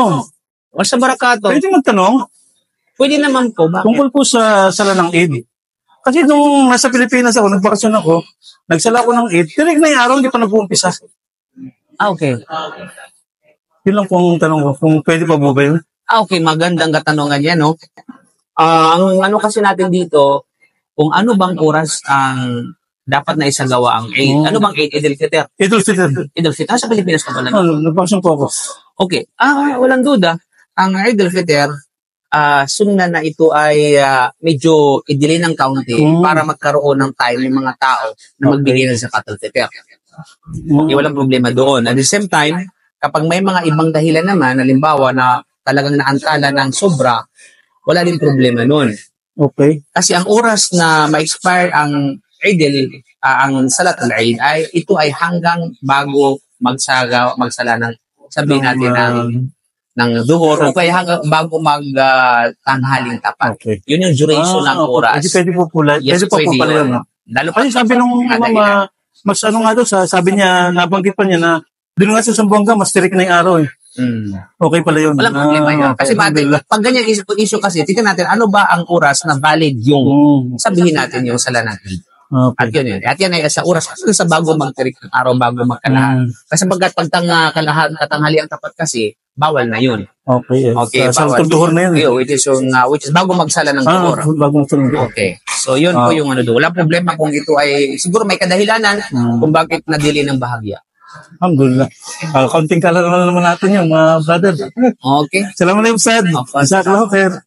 Oh, O sa Barakato. pwede magtanong Pwede naman po. Bakit? tungkol po sa sala ng Eid. Kasi nung nasa Pilipinas ako, nagbakasyon ako, nagsala ako ng Eid, tinig na yung araw, hindi pa nag-uumpisa. Okay. Yun lang po ang tanong ko, kung pwede pa po ba yun? Okay. Magandang katanungan yan, no? Ang ano kasi natin dito, kung ano bang oras ang dapat na isagawa ang Eid. Ano bang Eid? Eid al-Fitr. Eid al-Fitr. Eid al-Fitr. Sa Pilipinas ka pala. Nagbakasyon po ako. Okay. Walang duda. Ang Eid al-Fitr, sunna na ito ay medyo i-delay ng kaunti para magkaroon ng time ng mga tao na magbigay ng zakat al-Fitr. Walang problema doon. At the same time, kapag may mga ibang dahilan naman, halimbawa na talagang naantala ng sobra, wala din problema noon. Okay. Kasi ang oras na ma-expire ang ang salat al-Eid ito ay hanggang bago magsala ng sabihin natin ng duhur o kaya hanggang bago tanghaling tapat. Okay. Yun yung duration ng oras. Pwede po pala. Yes, Pwede po pwede pala yun. yun. Lalo Kasi sabi nung mama, mas ano nga daw, sabi niya, nabanggit pa niya na doon nga sa Zamboanga, mas tirik na yung araw eh. Okay pala yun. Walang problema yun. Kasi pag ganyan issue kasi, tignan natin ano ba ang oras na valid yung sabihin natin yung sala natin. Okay. At yun. At yan ay sa oras sa bago magtirik ng araw, bago magkalahat. Kasi pagkat katanghali ang tapat kasi, bawal na yun. Okay. Sa bawal. duhur na yun. Which is bago magsala ng duhur. Bago magsalita. Okay. So yun po yung ano doon. Wala problema kung ito ay, siguro may kadahilanan kung bakit nadili ng bahagya. Alhamdulillah. Kaunting kalalaman naman natin yung mga brother. Okay. Salamat na yung Ustad. Jazakallahu khair.